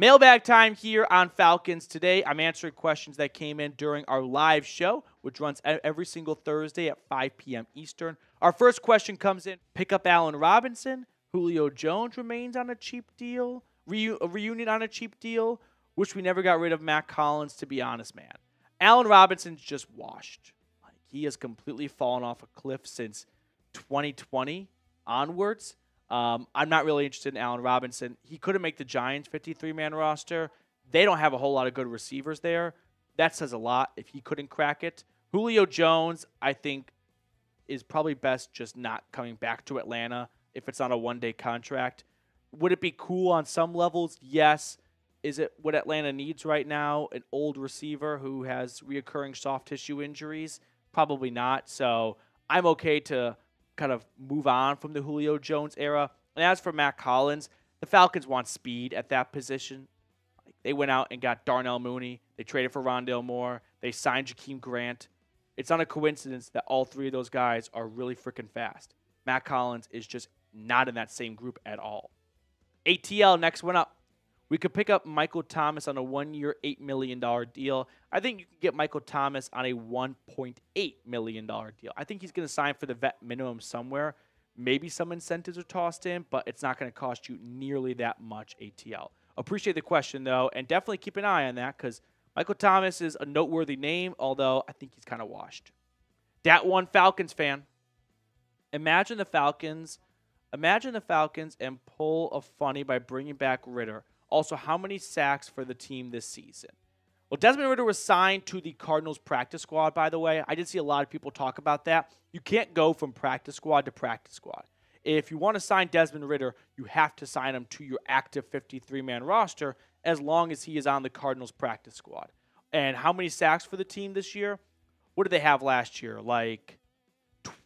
Mailbag time here on Falcons Today. I'm answering questions that came in during our live show, which runs every single Thursday at 5 p.m. Eastern. Our first question comes in. Pick up Allen Robinson. Julio Jones remains on a cheap deal. A reunion on a cheap deal. Wish we never got rid of Matt Collins, to be honest, man. Allen Robinson's just washed. He has completely fallen off a cliff since 2020 onwards. I'm not really interested in Allen Robinson. He couldn't make the Giants 53-man roster. They don't have a whole lot of good receivers there. That says a lot if he couldn't crack it. Julio Jones, I think, is probably best just not coming back to Atlanta if it's on a one-day contract. Would it be cool on some levels? Yes. Is it what Atlanta needs right now? An old receiver who has reoccurring soft tissue injuries? Probably not. So I'm okay to kind of move on from the Julio Jones era. And as for Matt Collins, the Falcons want speed at that position. They went out and got Darnell Mooney. They traded for Rondale Moore. They signed Jakeem Grant. It's not a coincidence that all three of those guys are really freaking fast. Matt Collins is just not in that same group at all. ATL, next one up. We could pick up Michael Thomas on a one-year, $8 million deal. I think you can get Michael Thomas on a $1.8 million deal. I think he's going to sign for the vet minimum somewhere. Maybe some incentives are tossed in, but it's not going to cost you nearly that much, ATL. Appreciate the question, though, and definitely keep an eye on that because Michael Thomas is a noteworthy name, although I think he's kind of washed. Dat one Falcons fan. Imagine the Falcons and pull a funny by bringing back Ritter. Also, how many sacks for the team this season? Well, Desmond Ritter was signed to the Cardinals practice squad, by the way. I did see a lot of people talk about that. You can't go from practice squad to practice squad. If you want to sign Desmond Ritter, you have to sign him to your active 53-man roster as long as he is on the Cardinals practice squad. And how many sacks for the team this year? What did they have last year? Like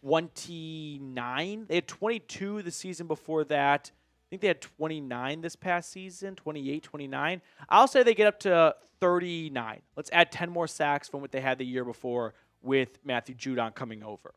29? They had 22 the season before that. I think they had 29 this past season, 28, 29. I'll say they get up to 39. Let's add 10 more sacks from what they had the year before with Matthew Judon coming over.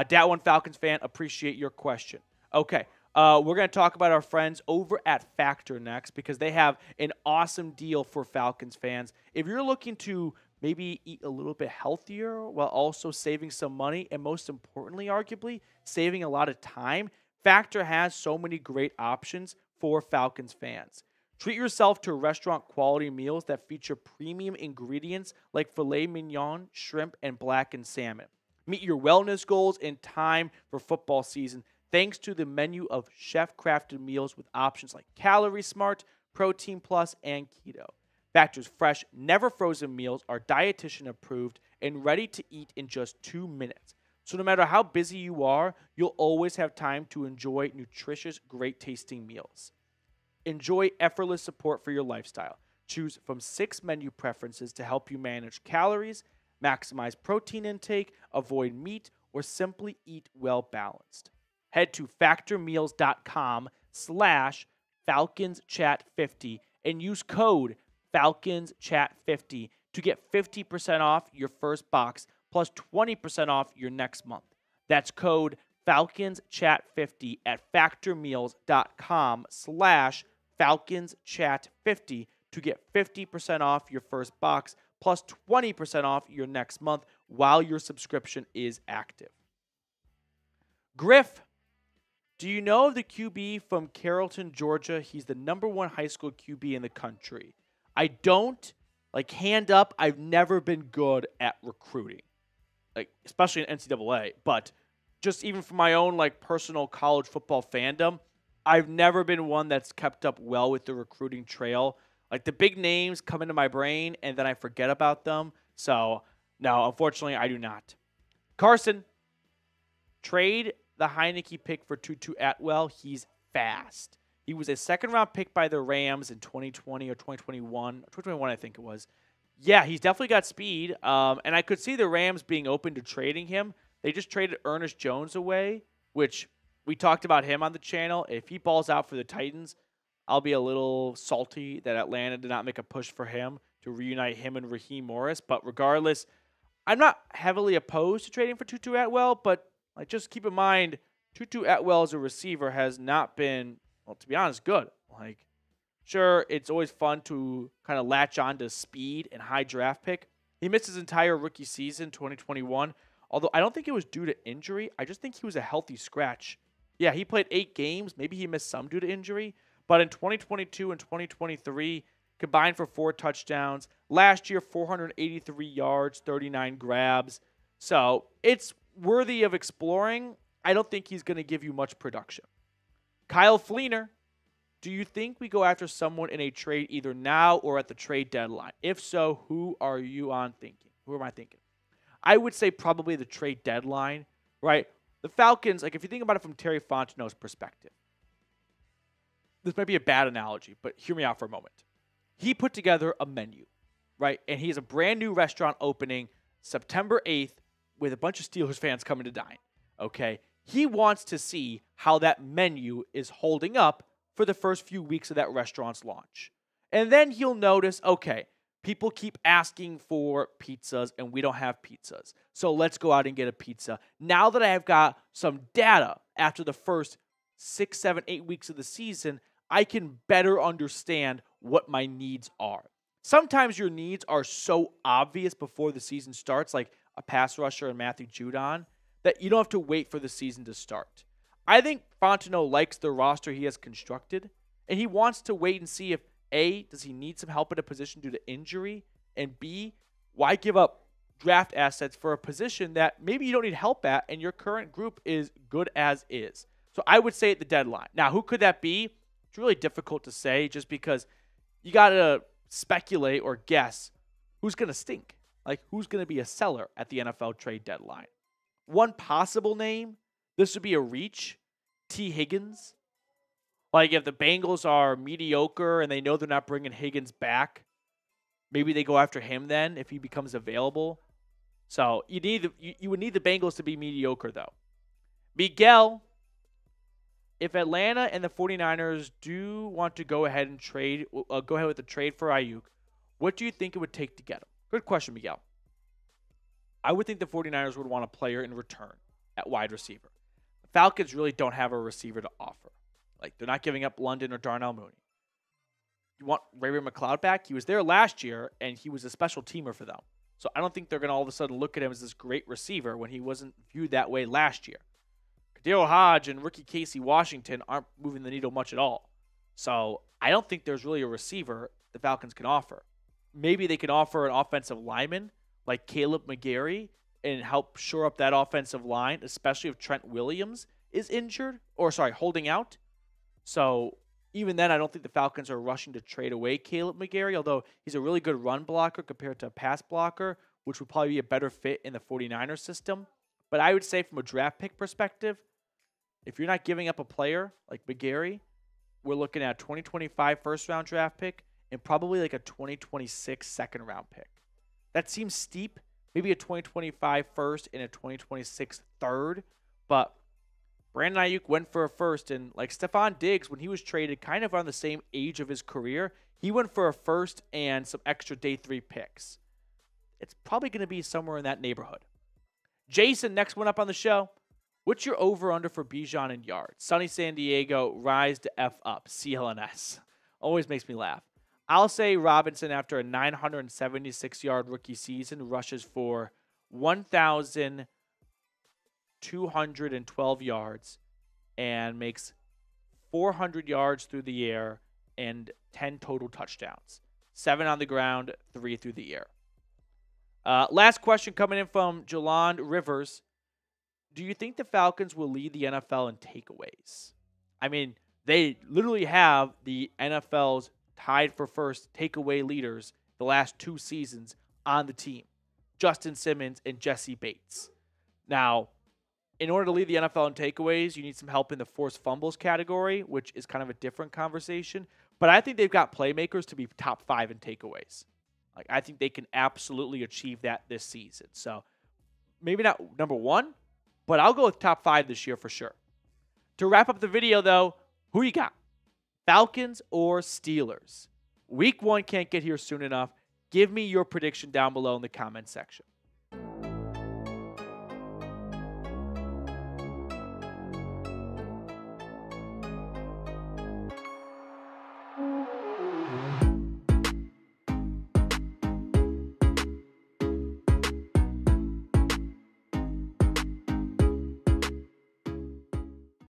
Dat one Falcons fan, appreciate your question. Okay, we're going to talk about our friends over at Factor next because they have an awesome deal for Falcons fans. If you're looking to maybe eat a little bit healthier while also saving some money and most importantly, arguably, saving a lot of time, Factor has so many great options for Falcons fans. Treat yourself to restaurant-quality meals that feature premium ingredients like filet mignon, shrimp, and blackened salmon. Meet your wellness goals in time for football season thanks to the menu of chef-crafted meals with options like Calorie Smart, Protein Plus, and Keto. Factor's fresh, never-frozen meals are dietitian-approved and ready to eat in just 2 minutes. So no matter how busy you are, you'll always have time to enjoy nutritious, great-tasting meals. Enjoy effortless support for your lifestyle. Choose from 6 menu preferences to help you manage calories, maximize protein intake, avoid meat, or simply eat well-balanced. Head to factormeals.com/FalconsChat50 and use code FalconsChat50 to get 50% off your first box plus 20% off your next month. That's code FalconsChat50 at factormeals.com/FalconsChat50 to get 50% off your first box plus 20% off your next month while your subscription is active. Griff, do you know of the QB from Carrollton, Georgia? He's the #1 high school QB in the country. I don't, hand up, I've never been good at recruiting. Especially in NCAA, but just even from my own personal college football fandom, I've never been one that's kept up well with the recruiting trail. The big names come into my brain and then I forget about them. So no, unfortunately, I do not. Carson, trade the Heineke pick for Tutu Atwell. He's fast. He was a second-round pick by the Rams in 2020 or 2021. 2021, I think it was. Yeah, he's definitely got speed, and I could see the Rams being open to trading him. They just traded Ernest Jones away, which we talked about him on the channel. If he balls out for the Titans, I'll be a little salty that Atlanta did not make a push for him to reunite him and Raheem Morris. But regardless, I'm not heavily opposed to trading for Tutu Atwell, but just keep in mind, Tutu Atwell as a receiver has not been, well, to be honest, good. Sure, it's always fun to kind of latch on to speed and high draft pick. He missed his entire rookie season, 2021, although I don't think it was due to injury. I just think he was a healthy scratch. Yeah, he played 8 games. Maybe he missed some due to injury. But in 2022 and 2023, combined for 4 touchdowns. Last year, 483 yards, 39 grabs. So it's worthy of exploring. I don't think he's going to give you much production. Kyle Fleener, do you think we go after someone in a trade either now or at the trade deadline? If so, who are you on thinking? Who am I thinking? I would say probably the trade deadline, right? The Falcons, like if you think about it from Terry Fontenot's perspective, this might be a bad analogy, but hear me out for a moment. He put together a menu, right? And he has a brand new restaurant opening September 8th with a bunch of Steelers fans coming to dine, okay? He wants to see how that menu is holding up for the first few weeks of that restaurant's launch. And then he'll notice, okay, people keep asking for pizzas and we don't have pizzas. So let's go out and get a pizza. Now that I have got some data after the first 6, 7, 8 weeks of the season, I can better understand what my needs are. Sometimes your needs are so obvious before the season starts, like a pass rusher and Matthew Judon, that you don't have to wait for the season to start. I think Fontenot likes the roster he has constructed, and he wants to wait and see if A, does he need some help at a position due to injury, and B, why give up draft assets for a position that maybe you don't need help at and your current group is good as is. So I would say at the deadline. Now, who could that be? It's really difficult to say just because you got to speculate or guess who's going to stink. Like, who's going to be a seller at the NFL trade deadline? One possible name, this would be a reach, T. Higgins. Like, if the Bengals are mediocre and they know they're not bringing Higgins back, maybe they go after him then if he becomes available. So you would need the Bengals to be mediocre, though. Miguel, if Atlanta and the 49ers do want to go ahead and trade, go ahead with the trade for Aiyuk, what do you think it would take to get him? Good question, Miguel. I would think the 49ers would want a player in return at wide receiver. The Falcons really don't have a receiver to offer. Like, they're not giving up London or Darnell Mooney. You want Ray-Ray McCloud back? He was there last year, and he was a special teamer for them. So I don't think they're going to all of a sudden look at him as this great receiver when he wasn't viewed that way last year. Kadeo Hodge and rookie Casey Washington aren't moving the needle much at all. So I don't think there's really a receiver the Falcons can offer. Maybe they can offer an offensive lineman like Caleb McGarry and help shore up that offensive line, especially if Trent Williams is injured or, holding out. So even then, I don't think the Falcons are rushing to trade away Caleb McGarry, although he's a really good run blocker compared to a pass blocker, which would probably be a better fit in the 49ers system. But I would say from a draft pick perspective, if you're not giving up a player like McGarry, we're looking at a 2025 first-round draft pick and probably like a 2026 second-round pick. That seems steep. Maybe a 2025 first and a 2026 third. But Brandon Aiyuk went for a first. And like Stephon Diggs, when he was traded kind of on the same age of his career, he went for a first and some extra day 3 picks. It's probably going to be somewhere in that neighborhood. Jason, next one up on the show. What's your over-under for Bijan and yards? Sunny San Diego, rise to F up. CLNS. Always makes me laugh. I'll say Robinson, after a 976-yard rookie season, rushes for 1,212 yards and makes 400 yards through the air and 10 total touchdowns. 7 on the ground, 3 through the air. Last question coming in from Jalond Rivers. Do you think the Falcons will lead the NFL in takeaways? I mean, they literally have the NFL's tied for first takeaway leaders the last 2 seasons on the team. Justin Simmons and Jessie Bates. Now, in order to lead the NFL in takeaways, you need some help in the forced fumbles category, which is kind of a different conversation. But I think they've got playmakers to be top 5 in takeaways. Like, I think they can absolutely achieve that this season. So maybe not number 1, but I'll go with top 5 this year for sure. To wrap up the video, though, who you got? Falcons or Steelers? Week 1 can't get here soon enough. Give me your prediction down below in the comment section.